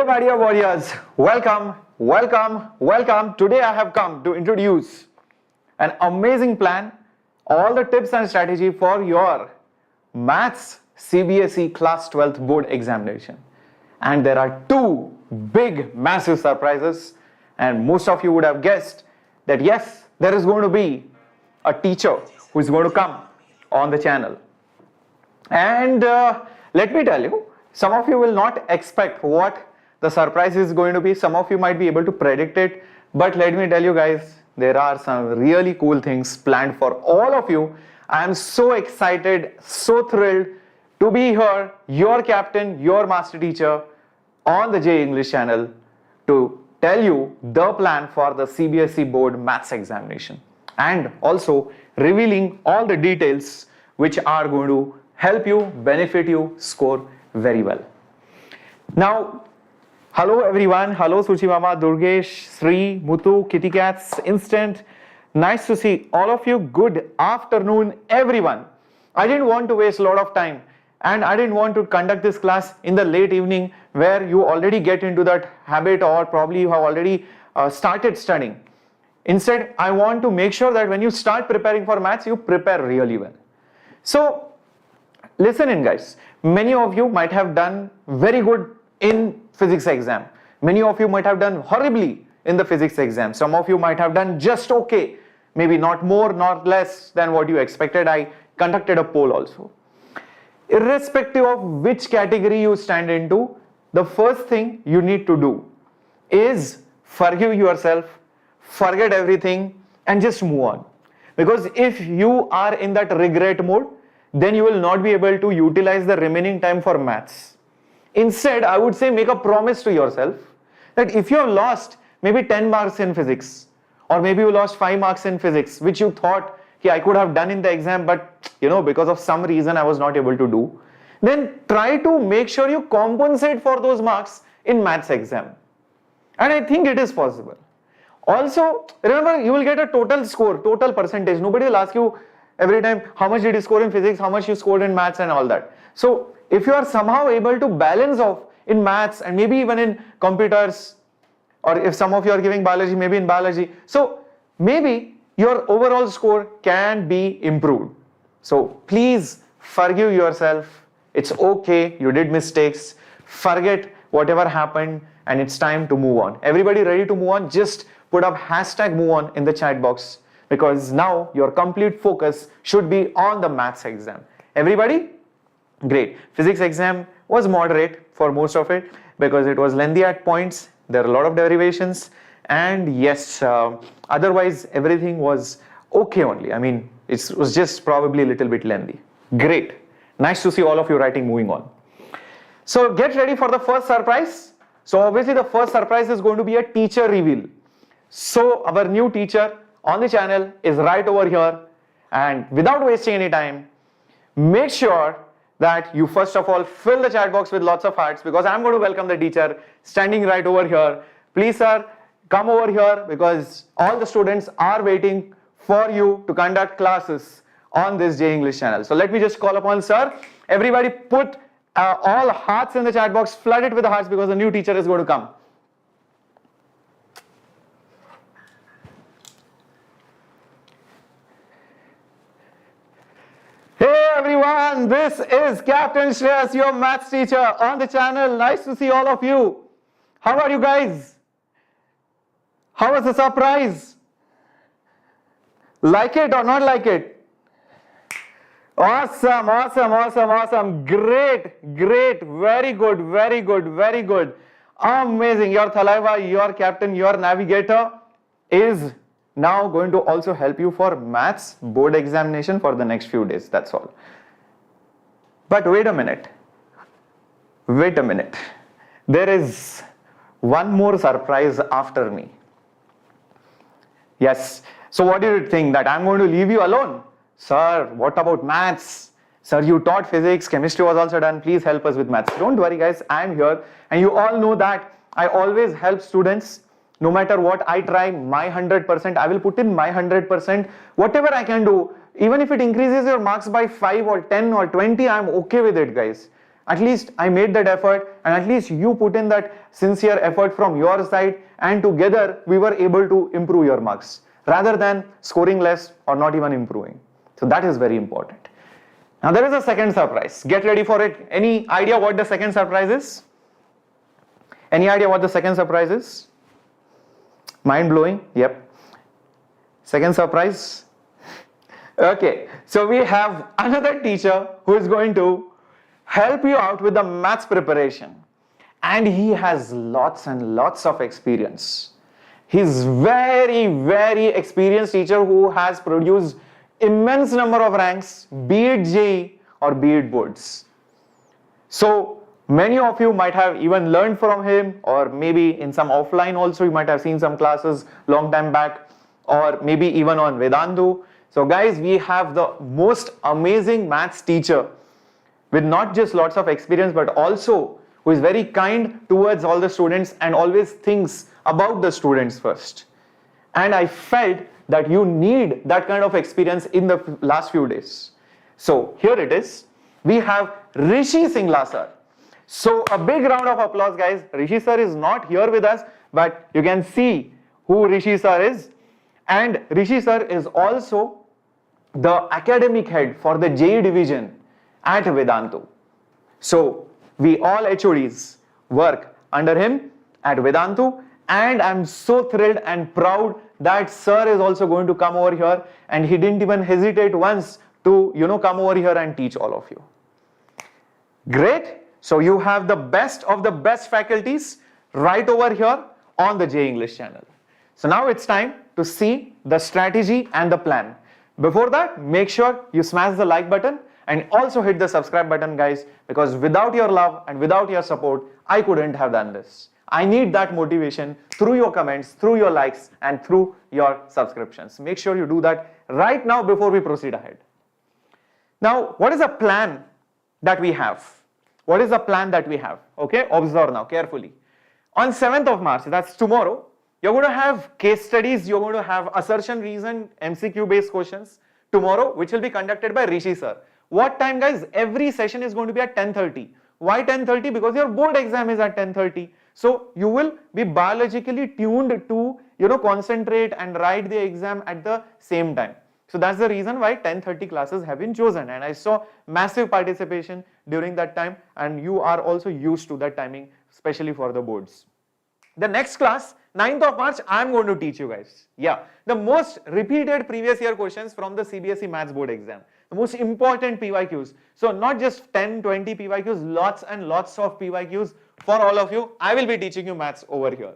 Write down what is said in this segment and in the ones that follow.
Hey my dear warriors, welcome. Today I have come to introduce an amazing plan, all the tips and strategy for your Maths CBSE Class 12th board examination. And there are two big massive surprises, and most of you would have guessed that yes, there is going to be a teacher who is going to come on the channel. And let me tell you, some of you will not expect what the surprise is going to be. Some of you might be able to predict it, but let me tell you guys, there are some really cool things planned for all of you. I am so excited, so thrilled to be here, your captain, your master teacher on the JEE English channel to tell you the plan for the CBSE board maths examination and also revealing all the details which are going to help you, benefit you, score very well. Now, hello everyone, hello Suchi Mama, Durgesh, Sri, Muthu, Kitty Cats, Instant. Nice to see all of you. Good afternoon everyone. I didn't want to waste a lot of time and I didn't want to conduct this class in the late evening where you already get into that habit or probably you have already started studying. Instead, I want to make sure that when you start preparing for maths, you prepare really well. So, listen in guys, many of you might have done very good in physics exam. Many of you might have done horribly in the physics exam. Some of you might have done just okay, maybe not more, not less than what you expected. I conducted a poll also. Irrespective of which category you stand into, the first thing you need to do is forgive yourself, forget everything and just move on. Because if you are in that regret mode, then you will not be able to utilize the remaining time for maths. Instead, I would say make a promise to yourself that if you have lost maybe 10 marks in physics, or maybe you lost 5 marks in physics, which you thought I could have done in the exam, but because of some reason I was not able to do, then try to make sure you compensate for those marks in maths exam. And I think it is possible. Also, remember, you will get a total score, total percentage. Nobody will ask you every time how much did you score in physics, how much you scored in maths and all that. So if you are somehow able to balance off in maths and maybe even in computers, or if some of you are giving biology, maybe in biology, so maybe your overall score can be improved. So please forgive yourself. It's okay, you did mistakes, forget whatever happened and it's time to move on. Everybody ready to move on? Just put up hashtag move on in the chat box, because now your complete focus should be on the maths exam. Everybody? Great. Physics exam was moderate for most of it because it was lengthy at points. There are a lot of derivations and yes, otherwise everything was okay only. I mean, it was just probably a little bit lengthy. Great. Nice to see all of you writing moving on. So get ready for the first surprise. So obviously the first surprise is going to be a teacher reveal. So our new teacher on the channel is right over here, and without wasting any time, make sure that you first of all fill the chat box with lots of hearts, because I'm going to welcome the teacher standing right over here. Please sir, come over here because all the students are waiting for you to conduct classes on this JEE English channel. So let me just call upon sir. Everybody put all hearts in the chat box, flood it with the hearts because the new teacher is going to come. Hey everyone, this is Captain Shreyas, your maths teacher on the channel. Nice to see all of you. How are you guys? How was the surprise? Like it or not like it? Awesome, awesome, awesome, awesome. Great, great, very good, very good, very good. Amazing. Your Thalaiva, your captain, your navigator is now going to also help you for maths board examination for the next few days. That's all. But wait a minute. Wait a minute. There is one more surprise after me. Yes. So what do you think, that I'm going to leave you alone? Sir, what about maths? Sir, you taught physics, chemistry was also done. Please help us with maths. Don't worry guys, I'm here. And you all know that I always help students. No matter what, I try my 100%, I will put in my 100%, whatever I can do. Even if it increases your marks by 5 or 10 or 20, I'm okay with it guys. At least I made that effort, and at least you put in that sincere effort from your side, and together we were able to improve your marks rather than scoring less or not even improving. So that is very important. Now there is a second surprise. Get ready for it. Any idea what the second surprise is? Any idea what the second surprise is? Mind blowing? Yep. Second surprise. Okay, so we have another teacher who is going to help you out with the maths preparation, and he has lots and lots of experience. He's very experienced teacher who has produced immense number of ranks, be it JEE or be it boards. So many of you might have even learned from him, or maybe in some offline also you might have seen some classes long time back, or maybe even on Vedantu. So guys, we have the most amazing maths teacher with not just lots of experience, but also who is very kind towards all the students and always thinks about the students first. And I felt that you need that kind of experience in the last few days. So here it is. We have Rishi Singla sir. So a big round of applause, guys. Rishi sir is not here with us, but you can see who Rishi sir is. And Rishi sir is also the academic head for the JEE division at Vedantu. So we all HODs work under him at Vedantu, and I'm so thrilled and proud that sir is also going to come over here, and he didn't even hesitate once to come over here and teach all of you. Great. So you have the best of the best faculties right over here on the JEE English channel. So now it's time to see the strategy and the plan. Before that, make sure you smash the like button and also hit the subscribe button, guys, because without your love and without your support, I couldn't have done this. I need that motivation through your comments, through your likes, and through your subscriptions. Make sure you do that right now before we proceed ahead. Now, what is the plan that we have? What is the plan that we have? Okay, observe now carefully. On 7th of March, that's tomorrow, you're going to have case studies, you're going to have assertion, reason, MCQ based questions tomorrow, which will be conducted by Rishi sir. What time, guys? Every session is going to be at 10:30. Why 10:30? Because your board exam is at 10:30. So you will be biologically tuned to, concentrate and write the exam at the same time. So that's the reason why 10:30 classes have been chosen, and I saw massive participation during that time, and you are also used to that timing, especially for the boards. The next class, 9th of March, I am going to teach you guys. Yeah, the most repeated previous year questions from the CBSE Maths Board exam. The most important PYQs. So not just 10, 20 PYQs, lots and lots of PYQs for all of you. I will be teaching you maths over here.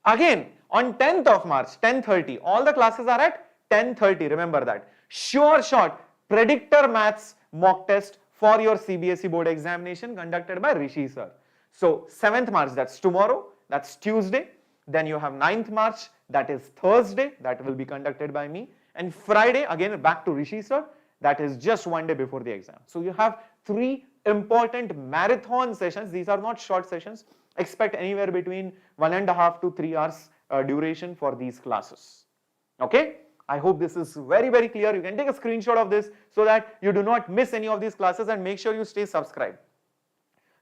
Again, on 10th of March, 10:30, all the classes are at 10:30, remember that. Sure shot, predictor maths mock test for your CBSE board examination conducted by Rishi sir. So 7th March, that's tomorrow, that's Tuesday. Then you have 9th March, that is Thursday, that will be conducted by me. And Friday, again back to Rishi sir, that is just one day before the exam. So you have 3 important marathon sessions. These are not short sessions. Expect anywhere between 1.5 to 3 hours duration for these classes. Okay? I hope this is very clear. You can take a screenshot of this so that you do not miss any of these classes, and make sure you stay subscribed.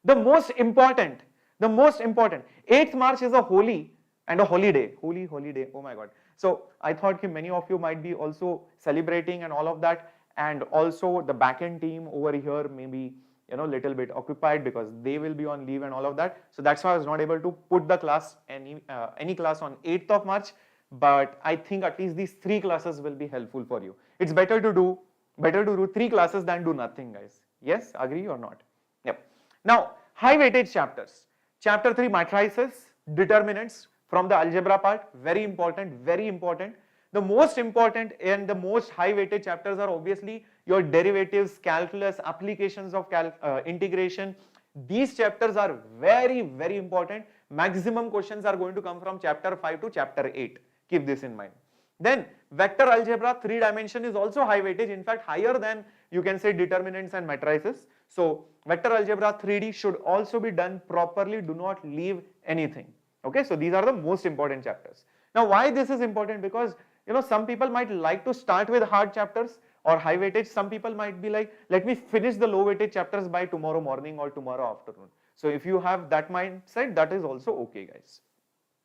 The most important, 8th March is a holy and a holiday. Holy holiday, oh my god. So I thought many of you might be also celebrating and all of that, and also the backend team over here may be little bit occupied because they will be on leave and all of that. So that's why I was not able to put the class, any class on 8th of March. But I think at least these 3 classes will be helpful for you. It's better to do 3 classes than do nothing, guys. Yes, agree or not? Yep. Now, high weightage chapters. Chapter 3, matrices, determinants from the algebra part, very important, very important. The most important and the most high weightage chapters are obviously your derivatives, calculus, applications of integration. These chapters are very important. Maximum questions are going to come from chapter 5 to chapter 8. Keep this in mind. Then vector algebra 3 dimension is also high weightage, in fact higher than you can say determinants and matrices. So vector algebra 3D should also be done properly. Do not leave anything. Okay, so these are the most important chapters. Now why this is important? Because some people might like to start with hard chapters, or high weightage, some people might be like, let me finish the low weightage chapters by tomorrow morning or tomorrow afternoon. So if you have that mindset, that is also okay, guys.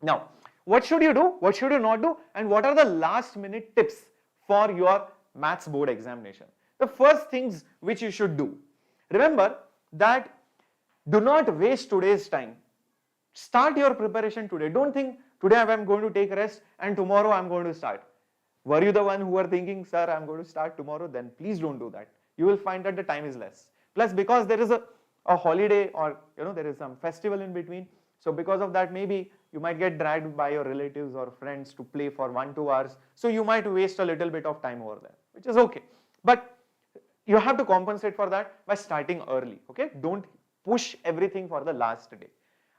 Now, what should you do? What should you not do? And what are the last minute tips for your maths board examination? The first things which you should do. Remember that do not waste today's time. Start your preparation today. Don't think today I am going to take rest and tomorrow I am going to start. Were you the one who were thinking, sir, I am going to start tomorrow? Then please don't do that. You will find that the time is less. Plus, because there is a holiday or there is some festival in between. So because of that, maybe you might get dragged by your relatives or friends to play for 1-2 hours. So you might waste a little bit of time over there, which is okay. But you have to compensate for that by starting early. Okay, don't push everything for the last day.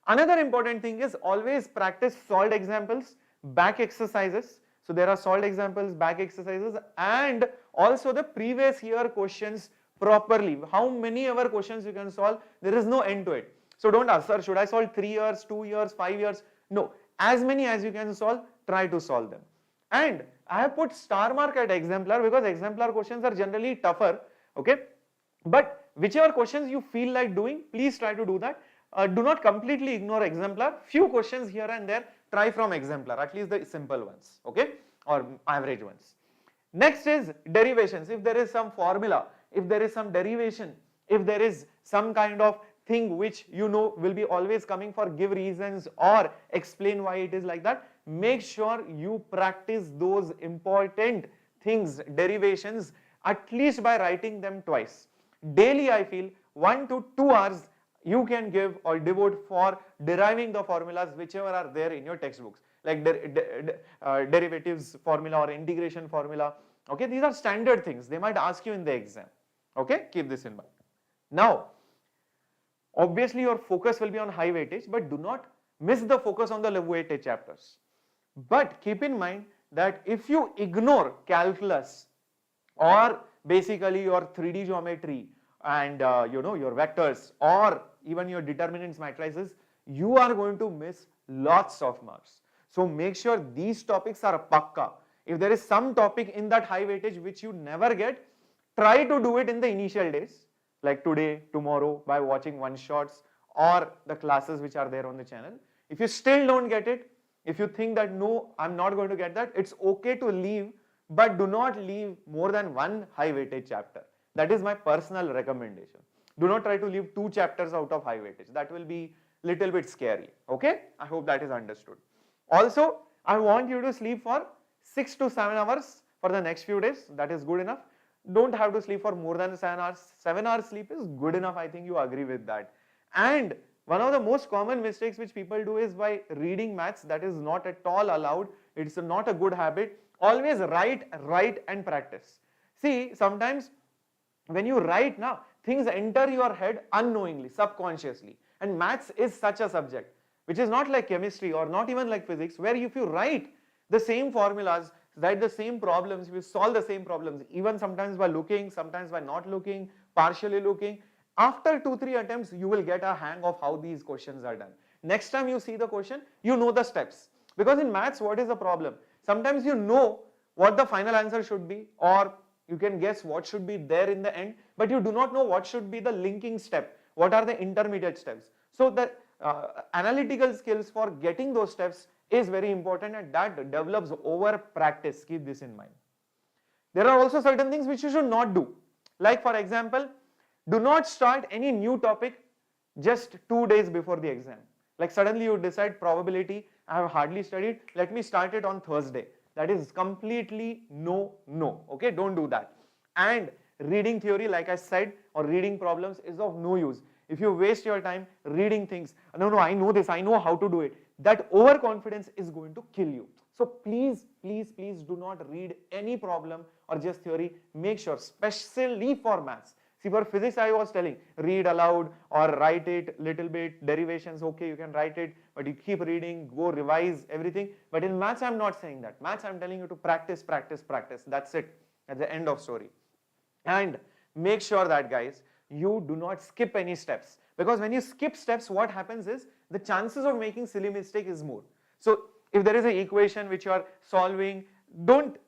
Another important thing is always practice solved examples, back exercises. So there are solved examples, back exercises, and also the previous year questions properly. How many ever questions you can solve, there is no end to it. So don't ask, sir, should I solve 3 years, 2 years, 5 years? No, as many as you can solve, try to solve them. And I have put star mark at exemplar because exemplar questions are generally tougher, okay? But whichever questions you feel like doing, please try to do that. Do not completely ignore exemplar. Few questions here and there, try from exemplar, at least the simple ones, okay, or average ones. Next is derivations. If there is some formula, if there is some derivation, if there is some kind of thing which will be always coming for give reasons or explain why it is like that, make sure you practice those important things, derivations, at least by writing them twice. Daily, I feel 1 to 2 hours you can give or devote for deriving the formulas whichever are there in your textbooks, like derivatives formula or integration formula. Okay, these are standard things. They might ask you in the exam. Okay, keep this in mind. Now, obviously your focus will be on high weightage, but do not miss the focus on the low weightage chapters. But keep in mind that if you ignore calculus or basically your 3D geometry and your vectors or even your determinants matrices, you are going to miss lots of marks. So make sure these topics are pakka. If there is some topic in that high weightage which you never get, try to do it in the initial days, like today, tomorrow, by watching one shots or the classes which are there on the channel. If you still don't get it, if you think that no, I'm not going to get that, it's okay to leave, but do not leave more than one high weightage chapter. That is my personal recommendation. Do not try to leave 2 chapters out of high weightage. That will be little bit scary. Okay, I hope that is understood. Also, I want you to sleep for 6 to 7 hours for the next few days. That is good enough. Don't have to sleep for more than 7 hours. 7 hours sleep is good enough. I think you agree with that. And one of the most common mistakes which people do is by reading maths. That is not at all allowed. It's not a good habit. Always write and practice. See, sometimes when you write now, things enter your head unknowingly, subconsciously. And maths is such a subject, which is not like chemistry or not even like physics, where if you write the same formulas, write the same problems, you solve the same problems, even sometimes by looking, sometimes by not looking, partially looking. After 2-3 attempts, you will get a hang of how these questions are done. Next time you see the question, you know the steps. Because in maths, what is the problem? Sometimes you know what the final answer should be, or you can guess what should be there in the end, but you do not know what should be the linking step. What are the intermediate steps? So the analytical skills for getting those steps is very important, and that develops over practice. Keep this in mind. There are also certain things which you should not do. Like for example, do not start any new topic just 2 days before the exam. Like suddenly you decide probability, I have hardly studied, let me start it on Thursday. That is completely no. Okay, don't do that. And reading theory, like I said, or reading problems is of no use. If you waste your time reading things, no, I know this, I know how to do it, that overconfidence is going to kill you. So please do not read any problem or just theory. Make sure, especially for maths. See, for physics, I was telling, read aloud or write it little bit, derivations, okay, you can write it, but you keep reading, go revise everything. But in maths, I'm not saying that. Maths, I'm telling you to practice. That's it. That's the end of story. And make sure that, guys, you do not skip any steps. Because when you skip steps, what happens is the chances of making silly mistake is more. So if there is an equation which you are solving, don't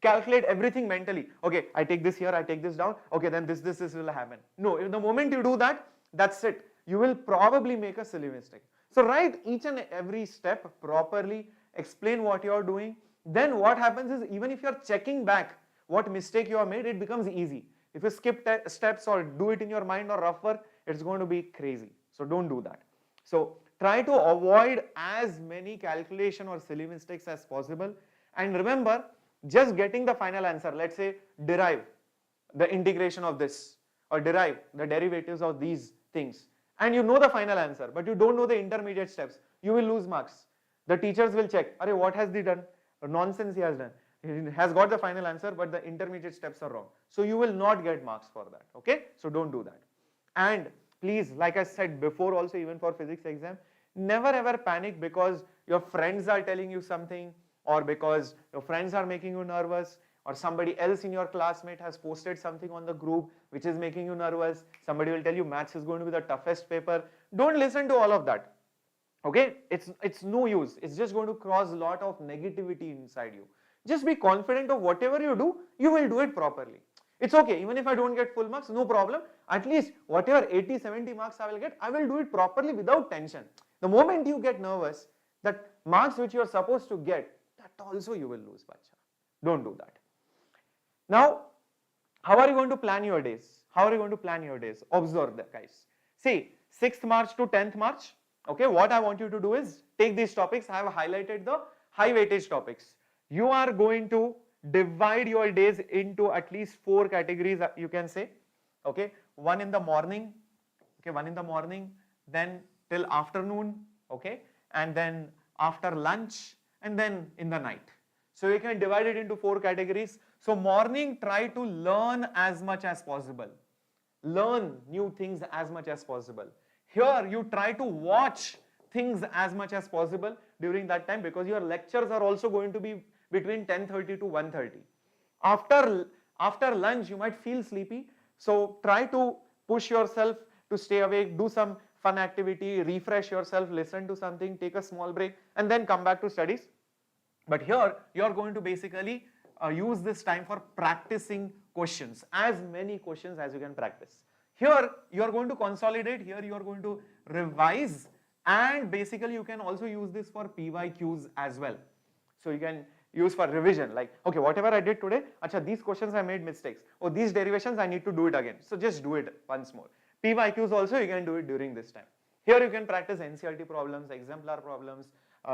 calculate everything mentally. Okay, I take this here, I take this down. Okay, then this will happen. No, if the moment you do that, that's it. You will probably make a silly mistake. So write each and every step properly, explain what you are doing. Then what happens is, even if you are checking back what mistake you have made, it becomes easy. If you skip steps or do it in your mind or rough work, it's going to be crazy. So don't do that. So try to avoid as many calculation or silly mistakes as possible. And remember, just getting the final answer, let's say derive the integration of this or derive the derivatives of these things, and you know the final answer, but you don't know the intermediate steps, you will lose marks. The teachers will check, Arey, what has he done? Nonsense he has done. He has got the final answer, but the intermediate steps are wrong. So you will not get marks for that, okay? So don't do that. And please, like I said before also, even for physics exam, never ever panic because your friends are telling you something, or because your friends are making you nervous, or somebody else in your classmate has posted something on the group which is making you nervous. Somebody will tell you maths is going to be the toughest paper. Don't listen to all of that. Okay, it's no use. It's just going to cause a lot of negativity inside you. Just be confident of whatever you do, you will do it properly. It's okay, even if I don't get full marks, no problem. At least whatever 80, 70 marks I will get, I will do it properly without tension. The moment you get nervous, that marks which you are supposed to get, that also you will lose, bacha. Don't do that. Now, how are you going to plan your days? How are you going to plan your days? Observe that, guys. See, 6th March to 10th March, okay, what I want you to do is take these topics. I have highlighted the high weightage topics. You are going to divide your days into at least 4 categories, you can say. Okay, one in the morning, then till afternoon, okay, and then after lunch, and then in the night. So you can divide it into 4 categories. So morning, try to learn as much as possible. Learn new things as much as possible. Here you try to watch things as much as possible during that time, because your lectures are also going to be between 10:30 to 1:30. After lunch you might feel sleepy, so try to push yourself to stay awake, do some fun activity, refresh yourself, listen to something, take a small break, and then come back to studies. But here you are going to basically use this time for practicing questions, as many questions as you can practice. Here you are going to consolidate, here you are going to revise, and basically you can also use this for PYQs as well. So you can use for revision, like, okay, whatever I did today, acha, these questions I made mistakes, or these derivations I need to do it again. So just do it once more. PYQs also you can do it during this time. Here you can practice NCERT problems, exemplar problems,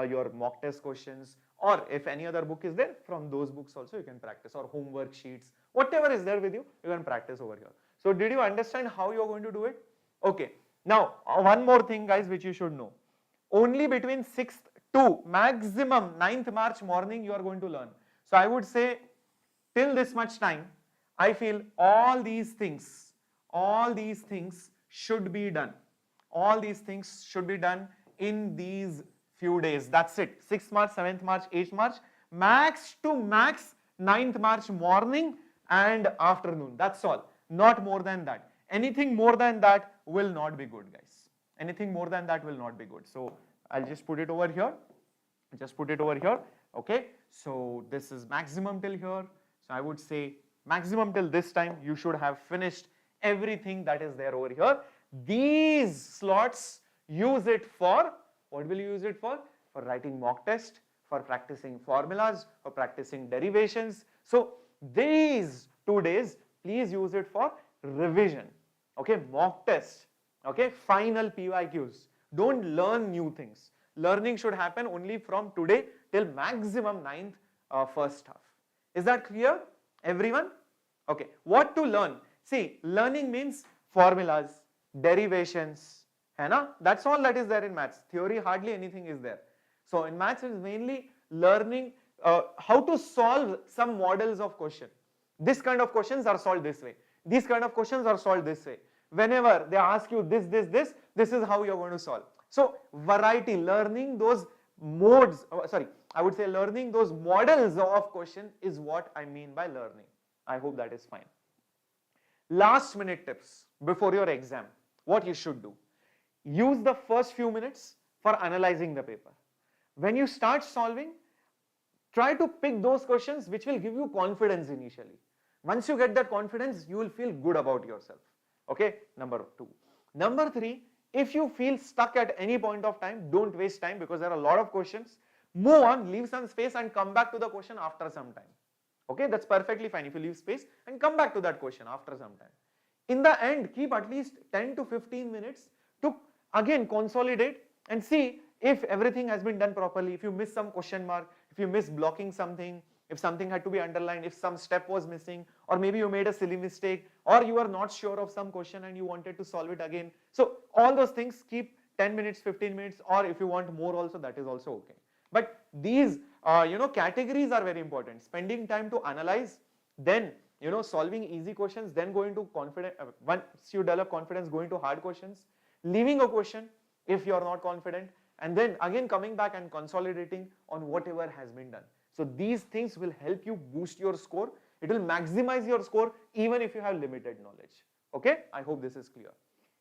your mock test questions, or if any other book is there, from those books also you can practice, or homework sheets, whatever is there with you, you can practice over here. So did you understand how you are going to do it? Okay. Now, one more thing, guys, which you should know. Only between 6th to maximum 9th March morning you are going to learn. So I would say till this much time, I feel all these things should be done. All these things should be done in these few days. That's it. 6th March, 7th March, 8th March, max to max 9th March morning and afternoon. That's all. Not more than that. Anything more than that will not be good, guys. Anything more than that will not be good. So I'll just put it over here. Okay. So this is maximum till here. So I would say maximum till this time you should have finished everything that is there over here. These slots, use it for, what will you use it for? For writing mock test, for practicing formulas, for practicing derivations. So these 2 days, please use it for revision, okay, mock test, okay, final PYQs. Don't learn new things. Learning should happen only from today till maximum 9th first half. Is that clear, everyone? Okay, what to learn? See, learning means formulas, derivations, hai na? That's all that is there in maths. Theory, hardly anything is there. So in maths, it is mainly learning how to solve some models of question. This kind of questions are solved this way. These kind of questions are solved this way. Whenever they ask you this is how you're going to solve. So variety, learning those modes, I would say learning those models of question is what I mean by learning. I hope that is fine. Last minute tips before your exam, what you should do. Use the first few minutes for analyzing the paper. When you start solving, try to pick those questions which will give you confidence initially. Once you get that confidence, you will feel good about yourself. Okay, number 2. Number 3, if you feel stuck at any point of time, don't waste time because there are a lot of questions. Move on, leave some space and come back to the question after some time. Okay, that's perfectly fine if you leave space and come back to that question after some time. In the end, keep at least 10 to 15 minutes to again consolidate and see if everything has been done properly, if you miss some question mark, if you miss blocking something, if something had to be underlined, if some step was missing, or maybe you made a silly mistake, or you are not sure of some question and you wanted to solve it again. So all those things, keep 10 minutes, 15 minutes, or if you want more also, that is also okay. But these categories are very important. Spending time to analyze, then solving easy questions, then going to once you develop confidence, going to hard questions, leaving a question if you are not confident, and then again coming back and consolidating on whatever has been done. So these things will help you boost your score. It will maximize your score even if you have limited knowledge. Okay, I hope this is clear.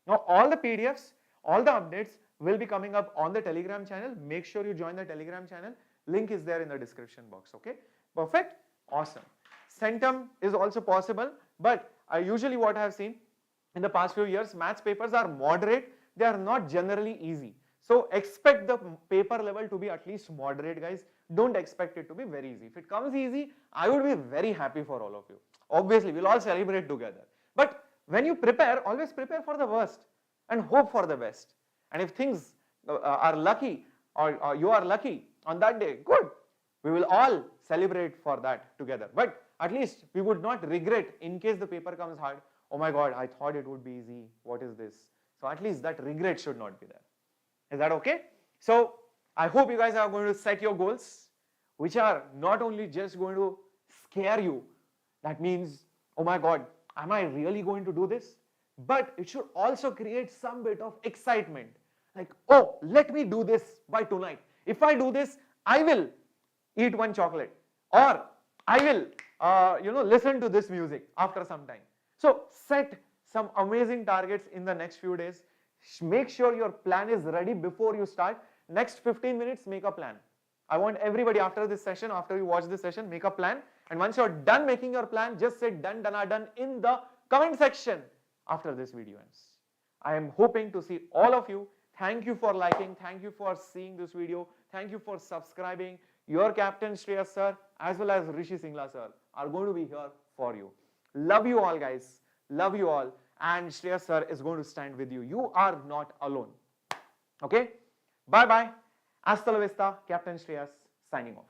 Now all the PDFs, all the updates will be coming up on the Telegram channel. Make sure you join the Telegram channel. Link is there in the description box. Okay, perfect, awesome. Centum is also possible, but usually what I have seen in the past few years, maths papers are moderate. They are not generally easy. So expect the paper level to be at least moderate, guys. Don't expect it to be very easy. If it comes easy, I would be very happy for all of you. Obviously, we'll all celebrate together. But when you prepare, always prepare for the worst and hope for the best. And if things are lucky or you are lucky on that day, good. We will all celebrate for that together. But at least we would not regret in case the paper comes hard. Oh my God, I thought it would be easy. What is this? So at least that regret should not be there. Is that okay? So I hope you guys are going to set your goals, which are not only just going to scare you. That means, oh my God, am I really going to do this? But it should also create some bit of excitement. Like, oh, let me do this by tonight. If I do this, I will eat one chocolate, or I will, listen to this music after some time. So set some amazing targets in the next few days. Make sure your plan is ready before you start. Next 15 minutes, make a plan. I want everybody after this session, after you watch this session, make a plan. And once you're done making your plan, just say done, done in the comment section after this video ends. I am hoping to see all of you. Thank you for liking. Thank you for seeing this video. Thank you for subscribing. Your captain Shreyas sir as well as Rishi Singla sir are going to be here for you. Love you all, guys. Love you all. And Shreyas sir is going to stand with you. You are not alone. Okay? Bye-bye. Hasta la vista. Captain Shreyas signing off.